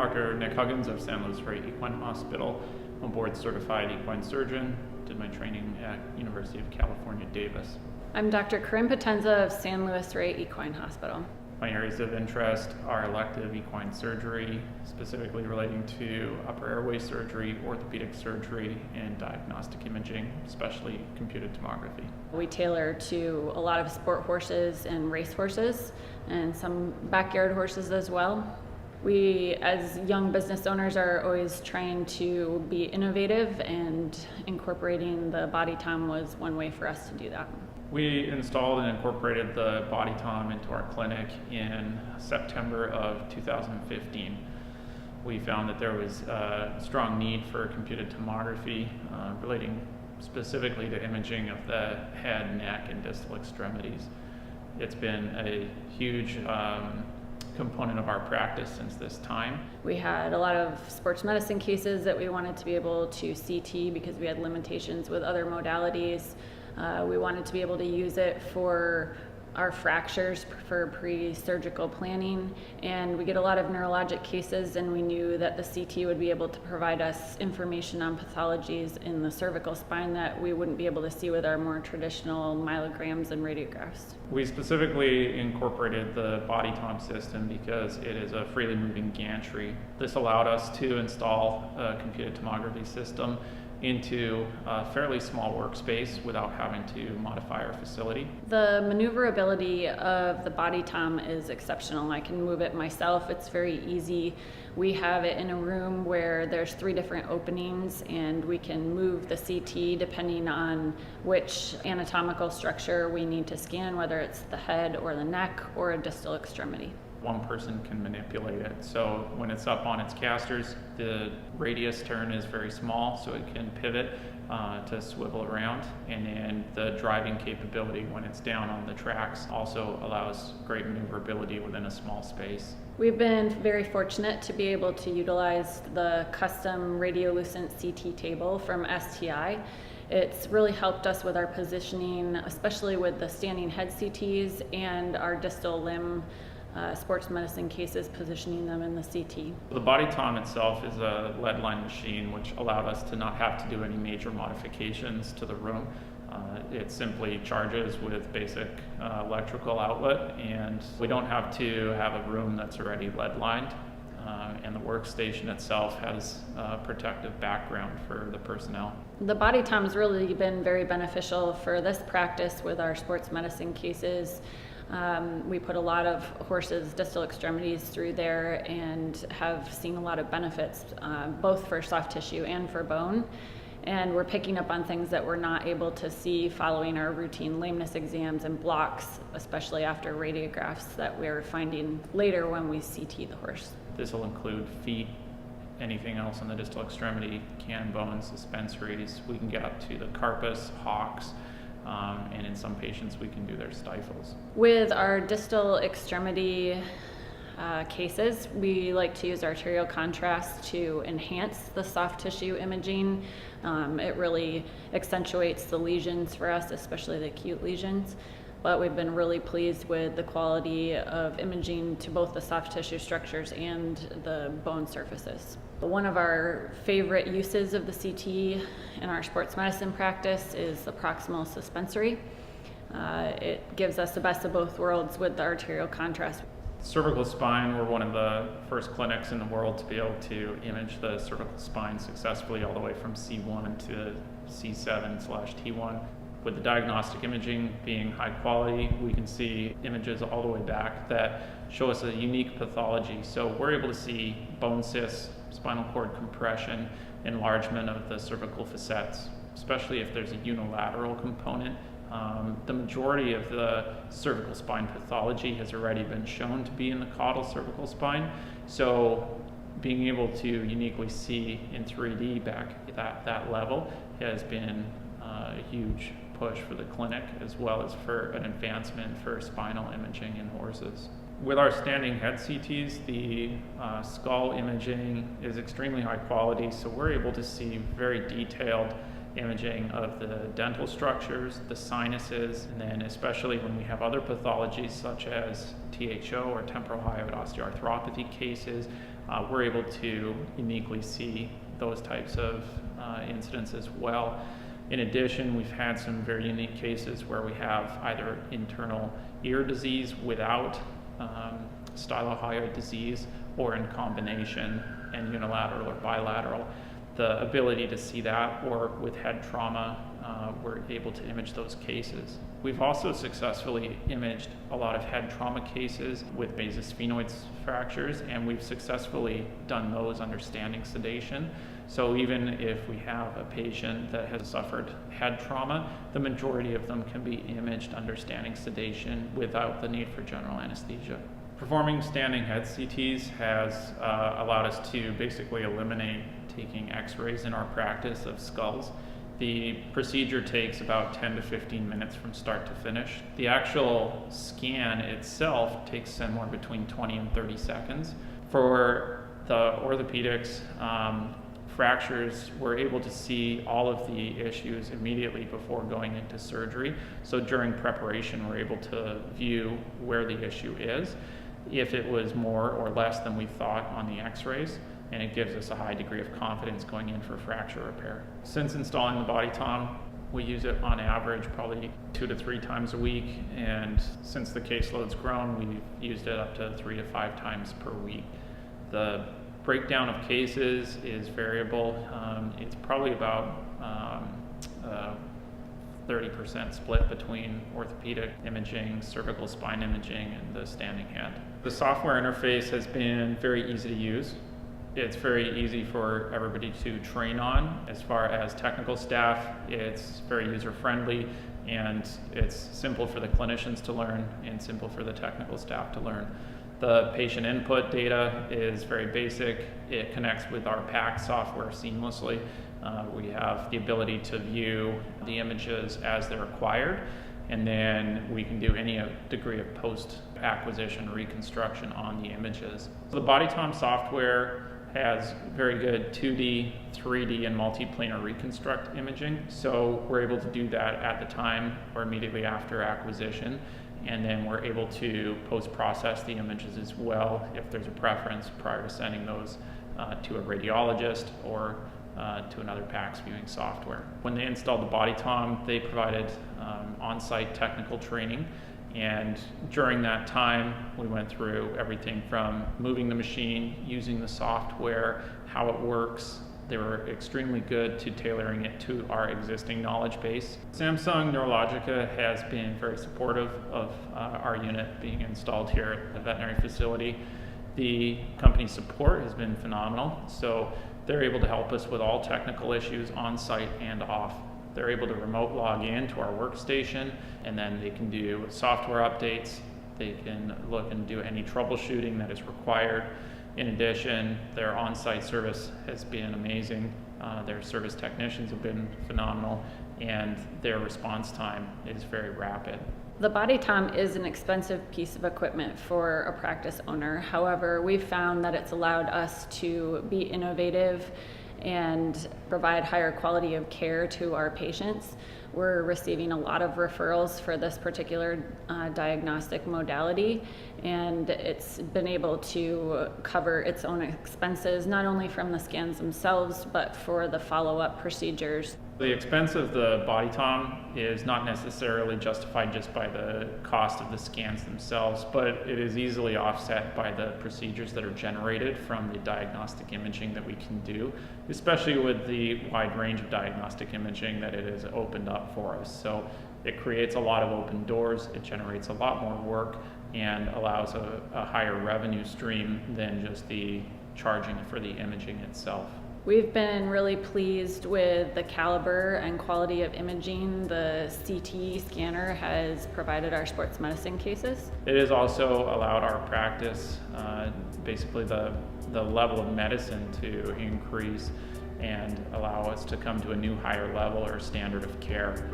Dr. Nick Huggins of San Luis Rey Equine Hospital. I'm a board certified equine surgeon. Did my training at University of California, Davis. I'm Dr. Corinne Potenza of San Luis Rey Equine Hospital. My areas of interest are elective equine surgery, specifically relating to upper airway surgery, orthopedic surgery, and diagnostic imaging, especially computed tomography. We tailor to a lot of sport horses and race horses, and some backyard horses as well. We, as young business owners, are always trying to be innovative, and incorporating the BodyTom was one way for us to do that. We installed and incorporated the BodyTom into our clinic in September of 2015. We found that there was a strong need for computed tomography relating specifically to imaging of the head, neck, and distal extremities. It's been a huge component of our practice since this time. We had a lot of sports medicine cases that we wanted to be able to CT because we had limitations with other modalities. We wanted to be able to use it for our fractures for pre-surgical planning, and we get a lot of neurologic cases, and we knew that the CT would be able to provide us information on pathologies in the cervical spine that we wouldn't be able to see with our more traditional myelograms and radiographs. We specifically incorporated the BodyTom system because it is a freely moving gantry. This allowed us to install a computed tomography system into a fairly small workspace without having to modify our facility. The maneuverability of the BodyTom is exceptional. I can move it myself. It's very easy. We have it in a room where there's 3 different openings, and we can move the CT depending on which anatomical structure we need to scan, whether it's the head or the neck or a distal extremity. One person can manipulate it. So when it's up on its casters, the radius turn is very small, so it can pivot to swivel around. And then the driving capability when it's down on the tracks also allows great maneuverability within a small space. We've been very fortunate to be able to utilize the custom radiolucent CT table from STI. It's really helped us with our positioning, especially with the standing head CTs and our distal limb sports medicine cases, positioning them in the CT. The BodyTom itself is a lead line machine, which allowed us to not have to do any major modifications to the room. It simply charges with basic electrical outlet, and we don't have to have a room that's already lead lined. And the workstation itself has a protective background for the personnel. The BodyTom has really been very beneficial for this practice with our sports medicine cases. We put a lot of horses' distal extremities through there and have seen a lot of benefits, both for soft tissue and for bone. And we're picking up on things that we're not able to see following our routine lameness exams and blocks, especially after radiographs that we're finding later when we CT the horse. This will include feet, anything else on the distal extremity, cannon bones, suspensories. We can get up to the carpus, hocks, and in some patients we can do their stifles. With our distal extremity cases, we like to use arterial contrast to enhance the soft tissue imaging. It really accentuates the lesions for us, especially the acute lesions. But we've been really pleased with the quality of imaging to both the soft tissue structures and the bone surfaces. One of our favorite uses of the CT in our sports medicine practice is the proximal suspensory. It gives us the best of both worlds with the arterial contrast. Cervical spine, we're one of the first clinics in the world to be able to image the cervical spine successfully all the way from C1 to C7/T1. With the diagnostic imaging being high quality, we can see images all the way back that show us a unique pathology. So we're able to see bone cysts, spinal cord compression, enlargement of the cervical facets, especially if there's a unilateral component. The majority of the cervical spine pathology has already been shown to be in the caudal cervical spine. So being able to uniquely see in 3D back at that level has been a huge push for the clinic, as well as for an advancement for spinal imaging in horses. With our standing head CTs, the skull imaging is extremely high quality, so we're able to see very detailed imaging of the dental structures, the sinuses, and then especially when we have other pathologies such as THO or temporal hyoid osteoarthropathy cases, we're able to uniquely see those types of incidents as well. In addition, we've had some very unique cases where we have either internal ear disease without stylohyoid disease, or in combination and unilateral or bilateral. The ability to see that, or with head trauma, we're able to image those cases. We've also successfully imaged a lot of head trauma cases with basisphenoid fractures, and we've successfully done those under standing sedation. So even if we have a patient that has suffered head trauma, the majority of them can be imaged under standing sedation without the need for general anesthesia. Performing standing head CTs has allowed us to basically eliminate taking x-rays in our practice of skulls. The procedure takes about 10 to 15 minutes from start to finish. The actual scan itself takes somewhere between 20 and 30 seconds. For the orthopedics, fractures, we're able to see all of the issues immediately before going into surgery. So during preparation, we're able to view where the issue is, if it was more or less than we thought on the x-rays, and it gives us a high degree of confidence going in for fracture repair. Since installing the BodyTom, we use it on average probably 2 to 3 times a week, and since the caseload's grown, we've used it up to 3 to 5 times per week. The breakdown of cases is variable. It's probably about 30% split between orthopedic imaging, cervical spine imaging, and the standing head. The software interface has been very easy to use. It's very easy for everybody to train on. As far as technical staff, it's very user-friendly, and it's simple for the clinicians to learn and simple for the technical staff to learn. The patient input data is very basic. It connects with our PACS software seamlessly. We have the ability to view the images as they're acquired, and then we can do any degree of post-acquisition reconstruction on the images. So the BodyTom software has very good 2D, 3D, and multiplanar reconstruct imaging. So we're able to do that at the time or immediately after acquisition. And then we're able to post-process the images as well if there's a preference prior to sending those to a radiologist or to another PACS viewing software. When they installed the BodyTom, they provided on-site technical training. And during that time, we went through everything from moving the machine, using the software, how it works. They were extremely good to tailoring it to our existing knowledge base. Samsung Neurologica has been very supportive of our unit being installed here at the veterinary facility. The company's support has been phenomenal, so they're able to help us with all technical issues on site and off. They're able to remote log in to our workstation, and then they can do software updates. They can look and do any troubleshooting that is required. In addition, their on-site service has been amazing. Their service technicians have been phenomenal, and their response time is very rapid. The BodyTom is an expensive piece of equipment for a practice owner. However, we've found that it's allowed us to be innovative and provide higher quality of care to our patients. We're receiving a lot of referrals for this particular diagnostic modality, and it's been able to cover its own expenses, not only from the scans themselves, but for the follow-up procedures. The expense of the BodyTom is not necessarily justified just by the cost of the scans themselves, but it is easily offset by the procedures that are generated from the diagnostic imaging that we can do, especially with the wide range of diagnostic imaging that it has opened up for us. So it creates a lot of open doors, it generates a lot more work, and allows a higher revenue stream than just the charging for the imaging itself. We've been really pleased with the caliber and quality of imaging the CT scanner has provided our sports medicine cases. It has also allowed our practice, basically the level of medicine to increase and allow us to come to a new higher level or standard of care.